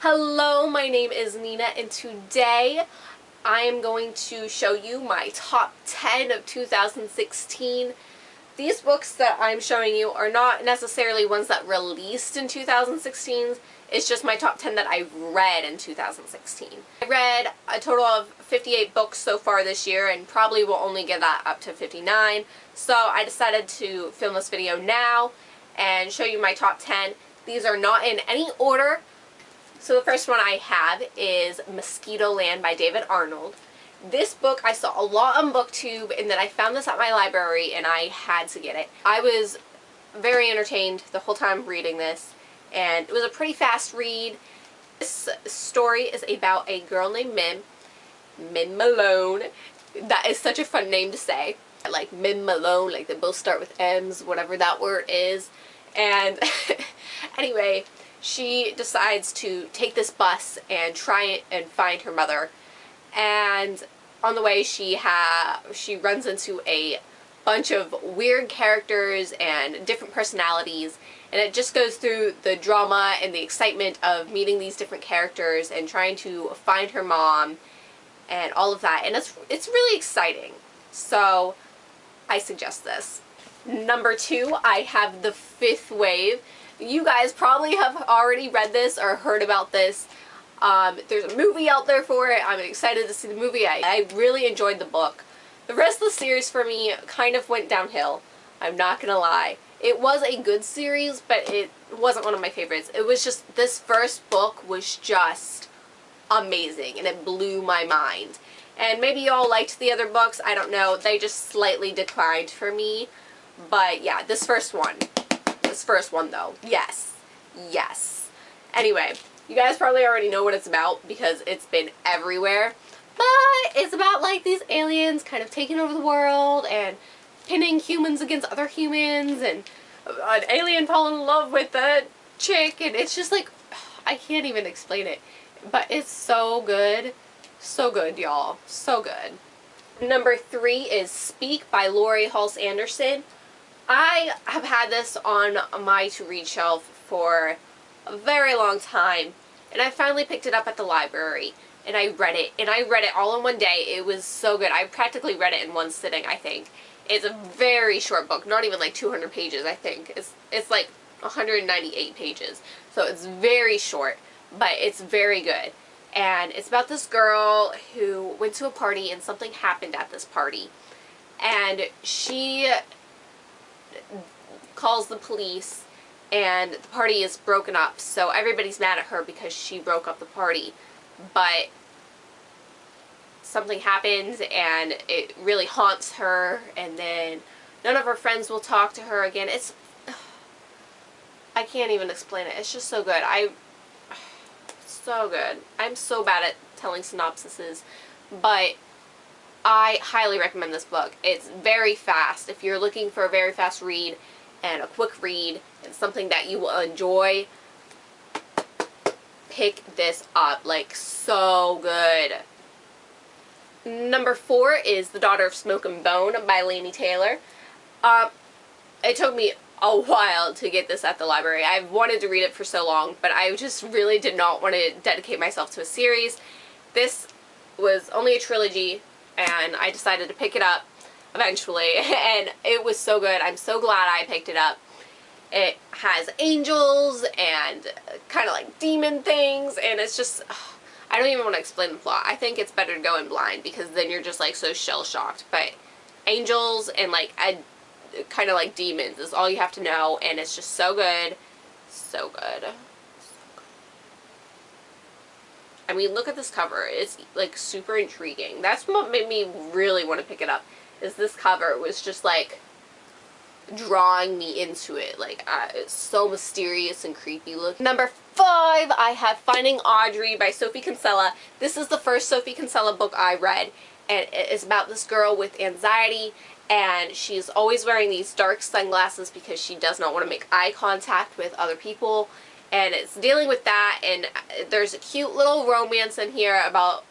Hello, my name is Nina, and today I am going to show you my top 10 of 2016. These books that I'm showing you are not necessarily ones that released in 2016. It's just my top 10 that I read in 2016. I read a total of 58 books so far this year and probably will only get that up to 59. So I decided to film this video now and show you my top 10. These are not in any order. So the first one I have is Mosquito Land by David Arnold. This book I saw a lot on BookTube, and then I found this at my library and I had to get it. I was very entertained the whole time reading this, and it was a pretty fast read. This story is about a girl named Min Malone. That is such a fun name to say. Like Min Malone, like they both start with M's, whatever that word is. And anyway, she decides to take this bus and try and find her mother. And on the way she runs into a bunch of weird characters and different personalities, and it just goes through the drama and the excitement of meeting these different characters and trying to find her mom and all of that. And it's really exciting. So I suggest this. Number 2, I have The Fifth Wave. You guys probably have already read this or heard about this. There's a movie out there for it. I'm excited to see the movie. I really enjoyed the book. The rest of the series for me kind of went downhill. I'm not gonna lie. It was a good series, but it wasn't one of my favorites. It was just, this first book was just amazing and it blew my mind. And maybe y'all liked the other books, I don't know. They just slightly declined for me. But yeah, this first one though, yes. Anyway, you guys probably already know what it's about because it's been everywhere, but it's about like these aliens kind of taking over the world and pinning humans against other humans, and an alien falling in love with a chick, and it's just like, I can't even explain it, but it's so good, y'all, so good. Number 3 is Speak by Laurie Halse Anderson. I have had this on my to-read shelf for a very long time, and I finally picked it up at the library, and I read it all in one day. It was so good. I practically read it in one sitting, I think. It's a very short book, not even like 200 pages, I think. It's like 198 pages, so it's very short, but it's very good. And it's about this girl who went to a party and something happened at this party, and she calls the police, and the party is broken up, so everybody's mad at her because she broke up the party. But something happens and it really haunts her, and then none of her friends will talk to her again. I can't even explain it. It's just so good. So good. I'm so bad at telling synopsises, but I highly recommend this book. It's very fast. If you're looking for a very fast read and a quick read and something that you will enjoy, pick this up. Like, so good. Number 4 is The Daughter of Smoke and Bone by Laini Taylor. It took me a while to get this at the library. I've wanted to read it for so long, but I just really did not want to dedicate myself to a series. This was only a trilogy, and I decided to pick it up eventually, and it was so good. I'm so glad I picked it up. It has angels and kind of like demon things, and it's just, I don't even want to explain the plot. I think it's better to go in blind because then you're just like so shell-shocked. But angels and like kind of like demons is all you have to know, and it's just so good. So good. I mean, look at this cover. It's like super intriguing. That's what made me really want to pick it up, is this cover was just like drawing me into it. Like, it's so mysterious and creepy looking. Number 5, I have Finding Audrey by Sophie Kinsella. This is the first Sophie Kinsella book I read, and it's about this girl with anxiety, and she's always wearing these dark sunglasses because she does not want to make eye contact with other people. And it's dealing with that, and there's a cute little romance in here about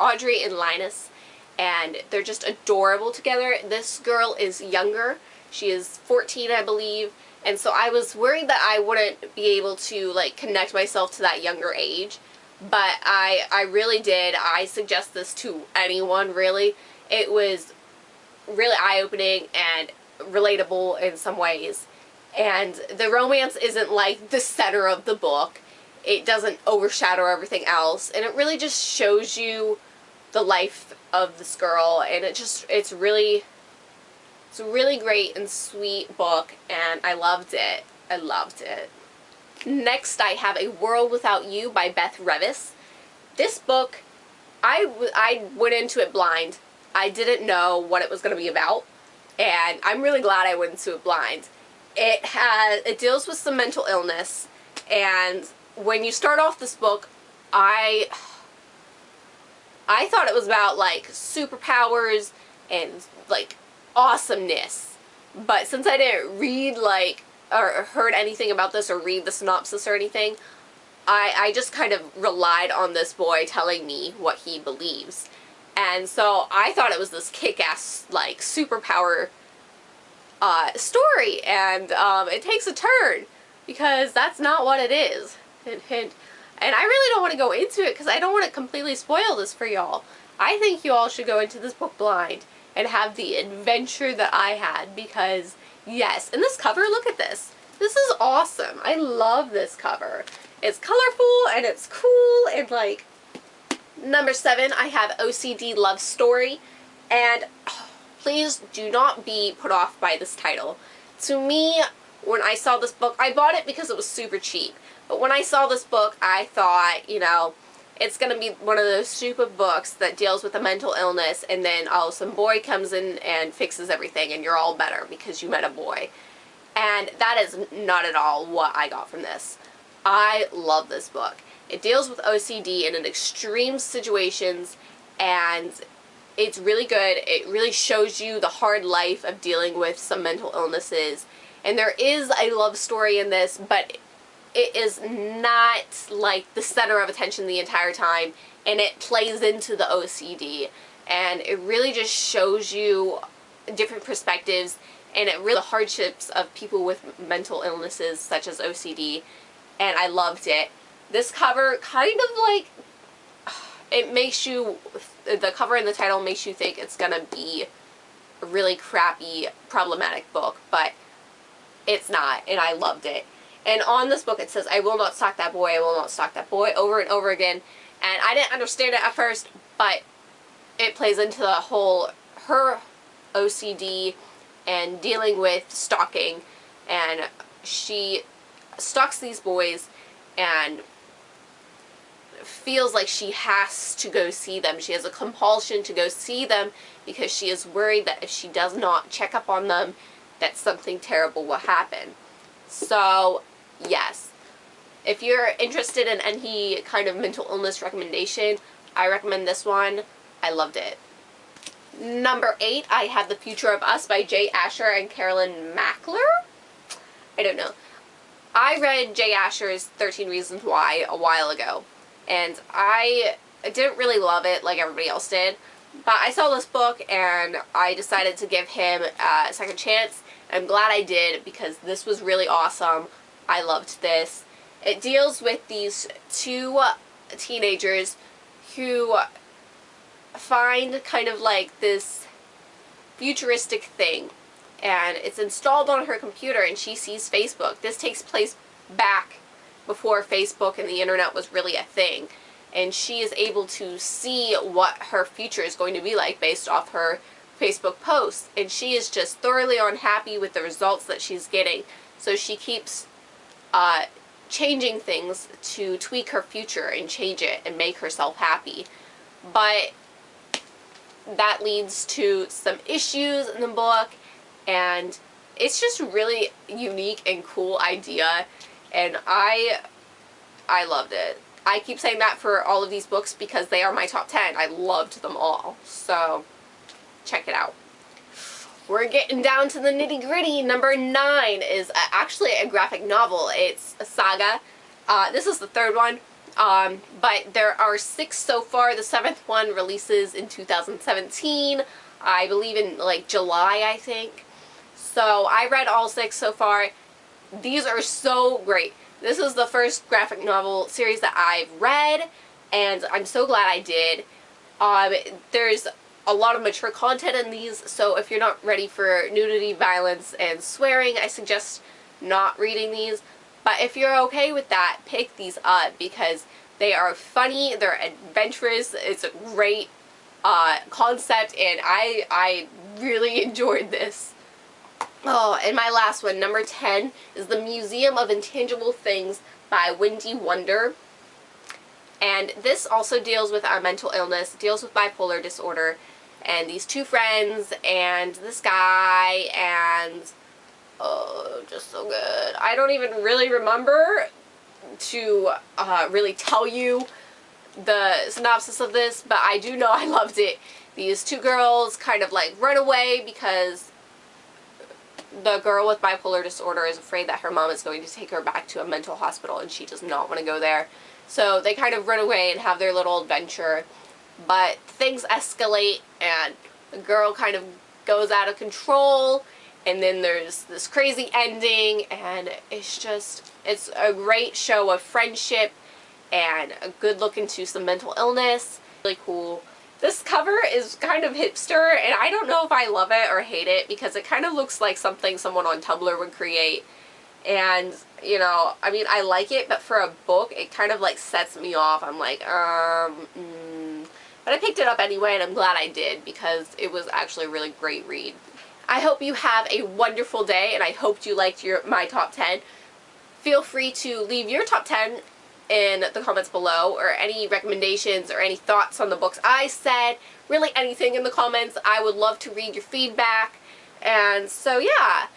Audrey and Linus, and they're just adorable together. This girl is younger. She is 14, I believe, And so I was worried that I wouldn't be able to like connect myself to that younger age, but I really did. I suggest this to anyone, really. It was really eye-opening and relatable in some ways. And the romance isn't like the center of the book. It doesn't overshadow everything else, and it really just shows you the life of this girl, and it's a really great and sweet book, and I loved it. I loved it. Next, I have A World Without You by Beth Revis. This book, I went into it blind. I didn't know what it was going to be about, and I'm really glad I went into it blind. It deals with some mental illness, and when you start off this book, I thought it was about like superpowers and like awesomeness, but since I didn't read like or heard anything about this or read the synopsis or anything, I just kind of relied on this boy telling me what he believes. And so I thought it was this kick-ass like superpower story, and it takes a turn because that's not what it is. Hint, hint. And I really don't want to go into it because I don't want to completely spoil this for y'all. I think you all should go into this book blind and have the adventure that I had, because yes, and this cover, look at this. This is awesome. I love this cover. It's colorful and it's cool, and like, number 7, I have OCD Love Story, and please do not be put off by this title. To me, when I saw this book, I bought it because it was super cheap. But when I saw this book, I thought, you know, it's going to be one of those stupid books that deals with a mental illness, and then some boy comes in and fixes everything, and you're all better because you met a boy. And that is not at all what I got from this. I love this book. It deals with OCD in an extreme situations, and it's really good. It really shows you the hard life of dealing with some mental illnesses. And there is a love story in this, but it is not like the center of attention the entire time, and it plays into the OCD, and it really just shows you different perspectives, and it really the hardships of people with mental illnesses such as OCD, and I loved it. This cover kind of like, it makes you, the cover and the title makes you think it's gonna be a really crappy, problematic book, but it's not, and I loved it. And on this book it says, I will not stalk that boy, I will not stalk that boy, over and over again. And I didn't understand it at first, but it plays into the whole, her OCD and dealing with stalking. And she stalks these boys and feels like she has to go see them. She has a compulsion to go see them because she is worried that if she does not check up on them, that something terrible will happen. So, yes, if you're interested in any kind of mental illness recommendation, I recommend this one. I loved it. Number 8, I have The Future of Us by Jay Asher and Carolyn Mackler. I don't know. I read Jay Asher's 13 Reasons Why a while ago, and I didn't really love it like everybody else did, but I saw this book and I decided to give him a second chance. I'm glad I did because this was really awesome. I loved this. It deals with these two teenagers who find kind of like this futuristic thing, and it's installed on her computer and she sees Facebook. This takes place back before Facebook and the internet was really a thing, and she is able to see what her future is going to be like based off her Facebook posts, and she is just thoroughly unhappy with the results that she's getting, so she keeps changing things to tweak her future and change it and make herself happy. But that leads to some issues in the book, and it's just really unique and cool idea, and I loved it. I keep saying that for all of these books because they are my top 10. I loved them all, so check it out. We're getting down to the nitty-gritty. Number 9 is actually a graphic novel. It's a Saga. This is the 3rd one, but there are 6 so far. The 7th one releases in 2017, I believe in like July, I think. So I read all 6 so far. these are so great. This is the first graphic novel series that I've read, and I'm so glad I did. There's a lot of mature content in these, so if you're not ready for nudity, violence, and swearing, I suggest not reading these. But if you're okay with that, pick these up because they are funny, they're adventurous, it's a great concept, and I really enjoyed this. Oh, and my last one, number 10, is The Museum of Intangible Things by Wendy Wonder. And this also deals with our mental illness, deals with bipolar disorder, and these two friends, and this guy, and oh, just so good. I don't even really remember to really tell you the synopsis of this, but I do know I loved it. These two girls kind of like run away because the girl with bipolar disorder is afraid that her mom is going to take her back to a mental hospital and she does not want to go there. So they kind of run away and have their little adventure, but things escalate and the girl kind of goes out of control, and then there's this crazy ending, and it's a great show of friendship and a good look into some mental illness. Really cool. This cover is kind of hipster, and I don't know if I love it or hate it because it kind of looks like something someone on Tumblr would create. And, you know, I mean, I like it, but for a book, it kind of like sets me off. I'm like, But I picked it up anyway, and I'm glad I did because it was actually a really great read. I hope you have a wonderful day, and I hope you liked my top 10. Feel free to leave your top 10 in the comments below, or any recommendations or any thoughts on the books I said. Really anything in the comments. I would love to read your feedback. And so yeah,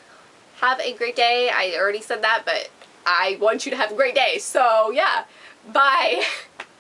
have a great day. I already said that, but I want you to have a great day. So yeah, bye.